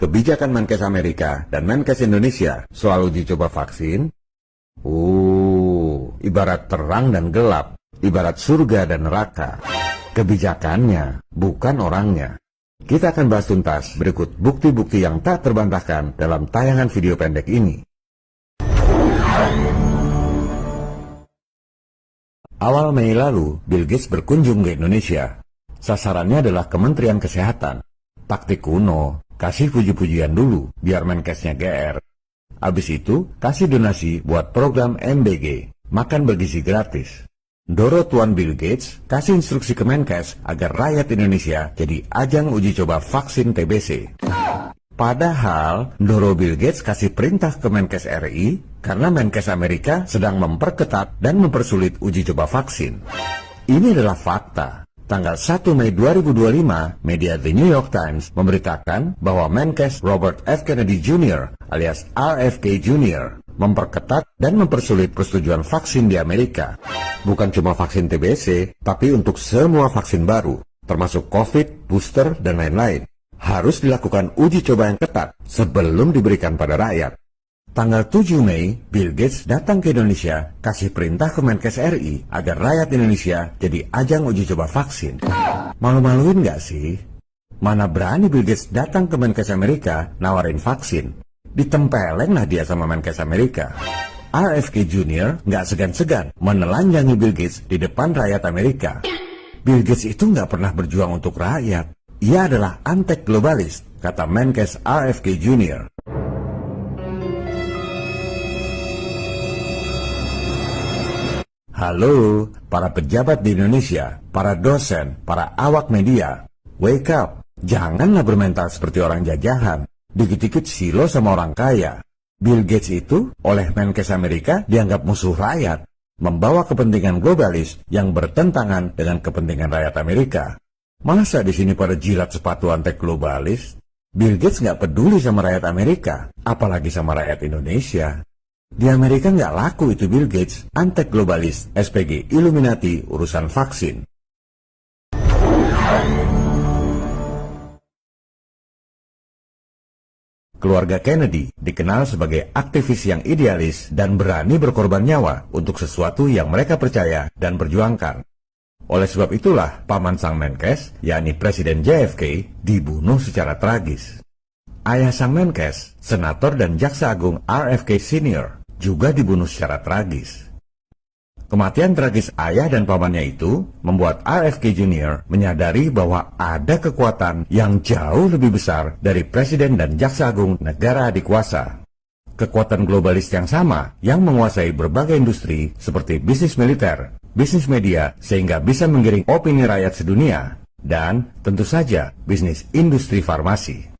kebijakan Menkes Amerika dan Menkes Indonesia soal uji coba vaksin? Ibarat terang dan gelap, ibarat surga dan neraka. Kebijakannya, bukan orangnya. Kita akan bahas tuntas berikut bukti-bukti yang tak terbantahkan dalam tayangan video pendek ini. Awal Mei lalu, Bill Gates berkunjung ke Indonesia. Sasarannya adalah Kementerian Kesehatan. Taktik kuno, kasih puji-pujian dulu, biar Menkesnya GR. Abis itu, kasih donasi buat program MBG, makan bergizi gratis. Doro Tuan Bill Gates kasih instruksi ke Menkes agar rakyat Indonesia jadi ajang uji coba vaksin TBC. Padahal, Doro Bill Gates kasih perintah ke Menkes RI karena Menkes Amerika sedang memperketat dan mempersulit uji coba vaksin. Ini adalah fakta. Tanggal 1 Mei 2025, media The New York Times memberitakan bahwa Menkes Robert F. Kennedy Jr. alias RFK Jr. memperketat dan mempersulit persetujuan vaksin di Amerika. Bukan cuma vaksin TBC, tapi untuk semua vaksin baru, termasuk COVID, booster, dan lain-lain. Harus dilakukan uji coba yang ketat sebelum diberikan pada rakyat. Tanggal 7 Mei, Bill Gates datang ke Indonesia, kasih perintah ke Menkes RI agar rakyat Indonesia jadi ajang uji coba vaksin. Malu-maluin nggak sih? Mana berani Bill Gates datang ke Menkes Amerika nawarin vaksin. Ditempeleng lah dia sama Menkes Amerika. RFK Jr. nggak segan-segan menelanjangi Bill Gates di depan rakyat Amerika. Bill Gates itu nggak pernah berjuang untuk rakyat. Ia adalah antek globalis, kata Menkes RFK Jr. Halo, para pejabat di Indonesia, para dosen, para awak media. Wake up, janganlah bermental seperti orang jajahan. Dikit-dikit silo sama orang kaya. Bill Gates itu oleh Menkes Amerika dianggap musuh rakyat, membawa kepentingan globalis yang bertentangan dengan kepentingan rakyat Amerika. Masa di sini pada jilat sepatu antek globalis? Bill Gates nggak peduli sama rakyat Amerika, apalagi sama rakyat Indonesia. Di Amerika nggak laku itu Bill Gates, antek globalis, SPG, Illuminati, urusan vaksin. Keluarga Kennedy dikenal sebagai aktivis yang idealis dan berani berkorban nyawa untuk sesuatu yang mereka percaya dan perjuangkan. Oleh sebab itulah, paman sang Menkes, yakni Presiden JFK, dibunuh secara tragis. Ayah sang Menkes, Senator dan Jaksa Agung RFK Sr., juga dibunuh secara tragis. Kematian tragis ayah dan pamannya itu membuat RFK Jr. menyadari bahwa ada kekuatan yang jauh lebih besar dari Presiden dan Jaksa Agung negara adikuasa. Kekuatan globalis yang sama yang menguasai berbagai industri seperti bisnis militer, bisnis media, sehingga bisa menggiring opini rakyat sedunia, dan tentu saja bisnis industri farmasi.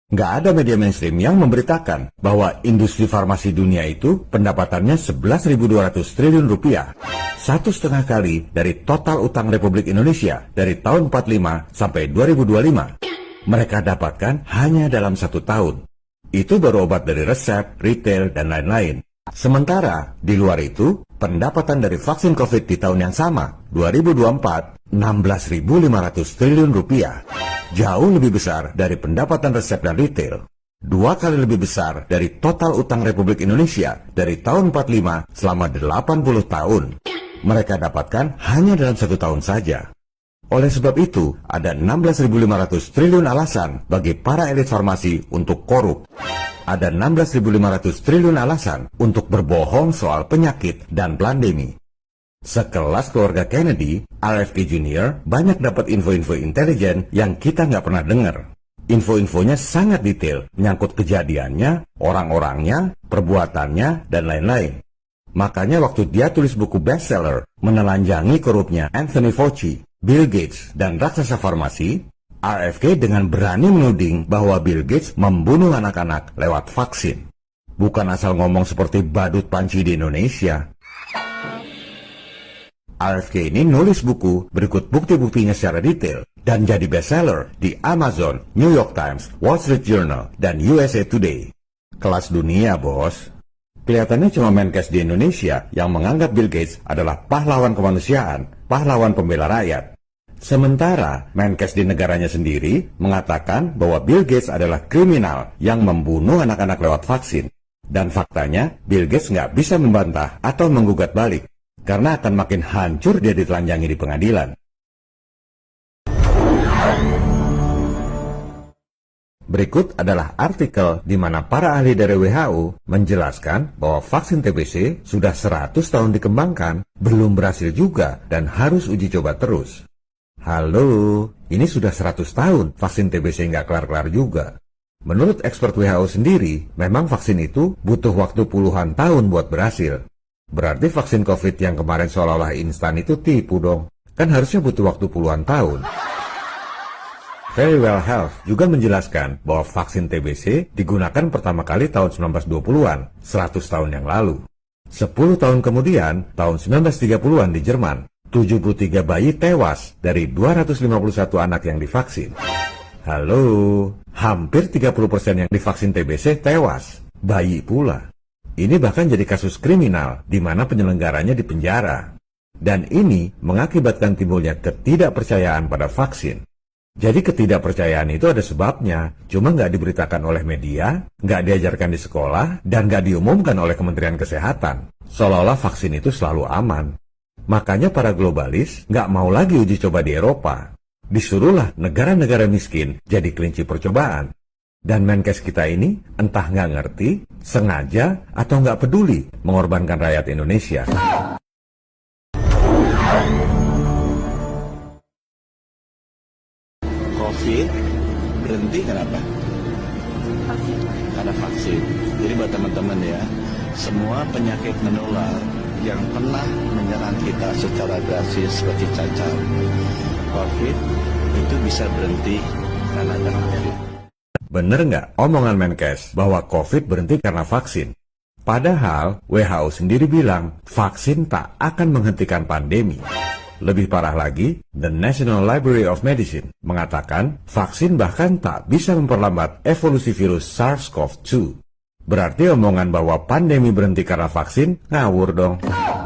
Nggak ada media mainstream yang memberitakan bahwa industri farmasi dunia itu pendapatannya 11.200 triliun rupiah. 1,5 kali dari total utang Republik Indonesia dari tahun 45 sampai 2025. Mereka dapatkan hanya dalam 1 tahun. Itu baru obat dari resep, retail, dan lain-lain. Sementara, di luar itu, pendapatan dari vaksin COVID di tahun yang sama, 2024, 16.500 triliun rupiah. Jauh lebih besar dari pendapatan resep dan retail. 2 kali lebih besar dari total utang Republik Indonesia dari tahun 45 selama 80 tahun. Mereka dapatkan hanya dalam 1 tahun saja. Oleh sebab itu, ada 16.500 triliun alasan bagi para elit farmasi untuk korup. Ada 16.500 triliun alasan untuk berbohong soal penyakit dan pandemi. Sekelas keluarga Kennedy, RFK Jr. banyak dapat info-info intelijen yang kita nggak pernah dengar. Info-infonya sangat detail, menyangkut kejadiannya, orang-orangnya, perbuatannya, dan lain-lain. Makanya waktu dia tulis buku bestseller, menelanjangi korupnya Anthony Fauci, Bill Gates, dan raksasa farmasi, RFK dengan berani menuding bahwa Bill Gates membunuh anak-anak lewat vaksin. Bukan asal ngomong seperti badut panci di Indonesia. RFK ini nulis buku berikut bukti-buktinya secara detail dan jadi bestseller di Amazon, New York Times, Wall Street Journal, dan USA Today. Kelas dunia, bos. Kelihatannya cuma Menkes di Indonesia yang menganggap Bill Gates adalah pahlawan kemanusiaan, pahlawan pembela rakyat. Sementara Menkes di negaranya sendiri mengatakan bahwa Bill Gates adalah kriminal yang membunuh anak-anak lewat vaksin. Dan faktanya, Bill Gates nggak bisa membantah atau menggugat balik, karena akan makin hancur dia ditelanjangi di pengadilan. Berikut adalah artikel di mana para ahli dari WHO menjelaskan bahwa vaksin TBC sudah 100 tahun dikembangkan, belum berhasil juga, dan harus uji coba terus. Halo, ini sudah 100 tahun vaksin TBC nggak kelar-kelar juga. Menurut expert WHO sendiri, memang vaksin itu butuh waktu puluhan tahun buat berhasil. Berarti vaksin COVID yang kemarin seolah-olah instan itu tipu dong. Kan harusnya butuh waktu puluhan tahun. Verywell Health juga menjelaskan bahwa vaksin TBC digunakan pertama kali tahun 1920-an, 100 tahun yang lalu. 10 tahun kemudian, tahun 1930-an di Jerman, 73 bayi tewas dari 251 anak yang divaksin. Halo, hampir 30% yang divaksin TBC tewas, bayi pula. Ini bahkan jadi kasus kriminal di mana penyelenggaranya dipenjara. Dan ini mengakibatkan timbulnya ketidakpercayaan pada vaksin. Jadi ketidakpercayaan itu ada sebabnya, cuma nggak diberitakan oleh media, nggak diajarkan di sekolah, dan nggak diumumkan oleh Kementerian Kesehatan. Seolah-olah vaksin itu selalu aman. Makanya para globalis nggak mau lagi uji coba di Eropa. Disuruhlah negara-negara miskin jadi kelinci percobaan. Dan Menkes kita ini entah nggak ngerti, sengaja, atau nggak peduli mengorbankan rakyat Indonesia. COVID berhenti kenapa? Vaksin. Karena vaksin. Jadi buat teman-teman ya, semua penyakit menular yang pernah menyerang kita secara drastis seperti cacar, COVID itu bisa berhenti karena ada vaksin. Bener nggak omongan Menkes bahwa COVID berhenti karena vaksin? Padahal WHO sendiri bilang vaksin tak akan menghentikan pandemi. Lebih parah lagi, The National Library of Medicine mengatakan vaksin bahkan tak bisa memperlambat evolusi virus SARS-CoV-2. Berarti omongan bahwa pandemi berhenti karena vaksin ngawur dong.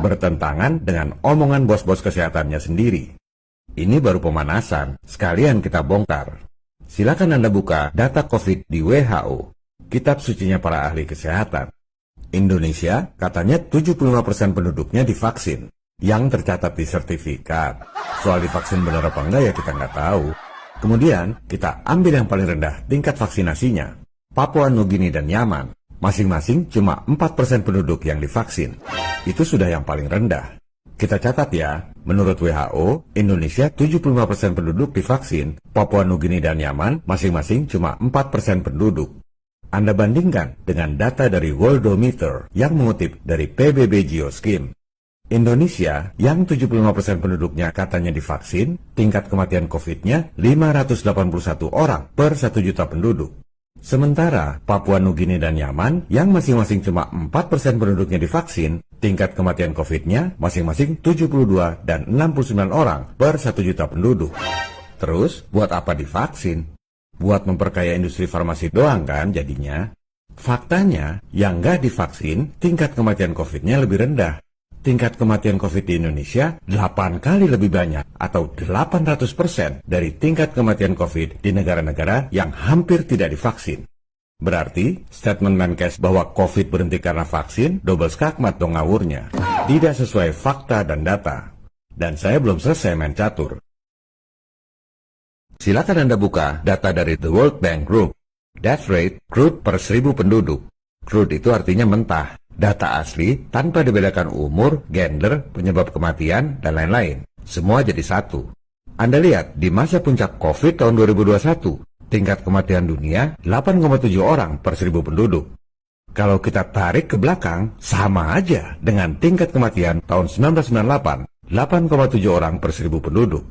Bertentangan dengan omongan bos-bos kesehatannya sendiri. Ini baru pemanasan, sekalian kita bongkar. Silakan Anda buka data COVID di WHO, kitab sucinya para ahli kesehatan. Indonesia katanya 75% penduduknya divaksin, yang tercatat di sertifikat. Soal divaksin benar apa enggak ya kita nggak tahu. Kemudian kita ambil yang paling rendah tingkat vaksinasinya, Papua Nugini dan Yaman. Masing-masing cuma 4% penduduk yang divaksin. Itu sudah yang paling rendah. Kita catat ya, menurut WHO, Indonesia 75% penduduk divaksin, Papua Nugini dan Yaman masing-masing cuma 4% penduduk. Anda bandingkan dengan data dari Worldometer yang mengutip dari PBB Geoskim. Indonesia yang 75% penduduknya katanya divaksin, tingkat kematian COVID-nya 581 orang per 1 juta penduduk. Sementara Papua Nugini dan Yaman yang masing-masing cuma 4% penduduknya divaksin, tingkat kematian COVID-nya masing-masing 72 dan 69 orang per 1 juta penduduk. Terus, buat apa divaksin? Buat memperkaya industri farmasi doang kan jadinya? Faktanya, yang nggak divaksin, tingkat kematian COVID-nya lebih rendah. Tingkat kematian COVID di Indonesia 8 kali lebih banyak atau 800% dari tingkat kematian COVID di negara-negara yang hampir tidak divaksin. Berarti, statement Menkes bahwa COVID berhenti karena vaksin double skakmat dong ngawurnya. Tidak sesuai fakta dan data. Dan saya belum selesai main catur. Silakan Anda buka data dari The World Bank Group. Death rate crude per 1000 penduduk. Crude itu artinya mentah. Data asli tanpa dibedakan umur, gender, penyebab kematian, dan lain-lain. Semua jadi satu. Anda lihat, di masa puncak COVID tahun 2021, tingkat kematian dunia 8,7 orang per 1000 penduduk. Kalau kita tarik ke belakang, sama aja dengan tingkat kematian tahun 1998, 8,7 orang per 1000 penduduk.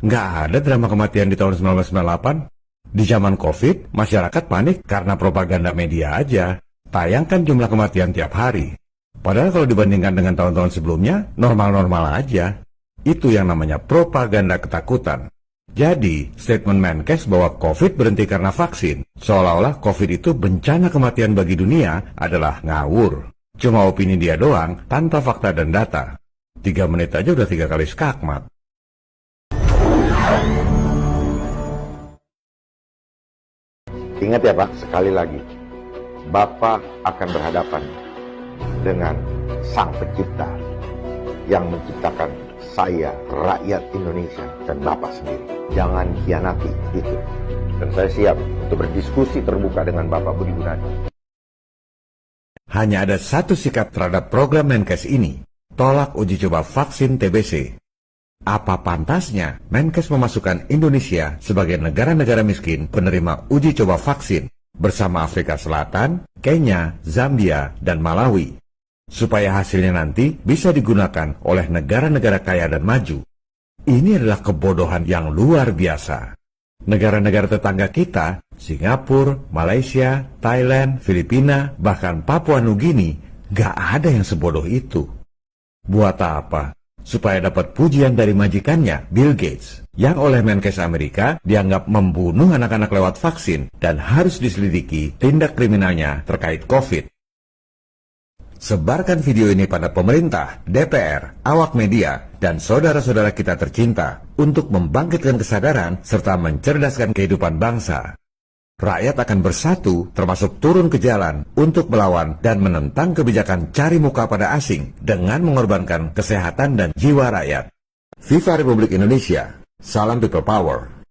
Nggak ada drama kematian di tahun 1998. Di zaman COVID, masyarakat panik karena propaganda media aja. Tayangkan jumlah kematian tiap hari. Padahal kalau dibandingkan dengan tahun-tahun sebelumnya, normal-normal aja. Itu yang namanya propaganda ketakutan. Jadi, statement Menkes bahwa COVID berhenti karena vaksin, seolah-olah COVID itu bencana kematian bagi dunia adalah ngawur. Cuma opini dia doang, tanpa fakta dan data. 3 menit aja udah 3 kali skakmat. Ingat ya Pak, sekali lagi, Bapak akan berhadapan dengan Sang Pencipta yang menciptakan saya, rakyat Indonesia, dan Bapak sendiri. Jangan hianati itu. Dan saya siap untuk berdiskusi terbuka dengan Bapak Budi Gunadi. Hanya ada satu sikap terhadap program Menkes ini, tolak uji coba vaksin TBC. Apa pantasnya Menkes memasukkan Indonesia sebagai negara-negara miskin penerima uji coba vaksin bersama Afrika Selatan, Kenya, Zambia, dan Malawi, supaya hasilnya nanti bisa digunakan oleh negara-negara kaya dan maju. Ini adalah kebodohan yang luar biasa. Negara-negara tetangga kita, Singapura, Malaysia, Thailand, Filipina, bahkan Papua Nugini, gak ada yang sebodoh itu. Buat apa? Supaya dapat pujian dari majikannya, Bill Gates, yang oleh Menkes Amerika dianggap membunuh anak-anak lewat vaksin dan harus diselidiki tindak kriminalnya terkait COVID. Sebarkan video ini pada pemerintah, DPR, awak media, dan saudara-saudara kita tercinta untuk membangkitkan kesadaran serta mencerdaskan kehidupan bangsa. Rakyat akan bersatu, termasuk turun ke jalan untuk melawan dan menentang kebijakan cari muka pada asing dengan mengorbankan kesehatan dan jiwa rakyat. Viva Republik Indonesia, salam people power.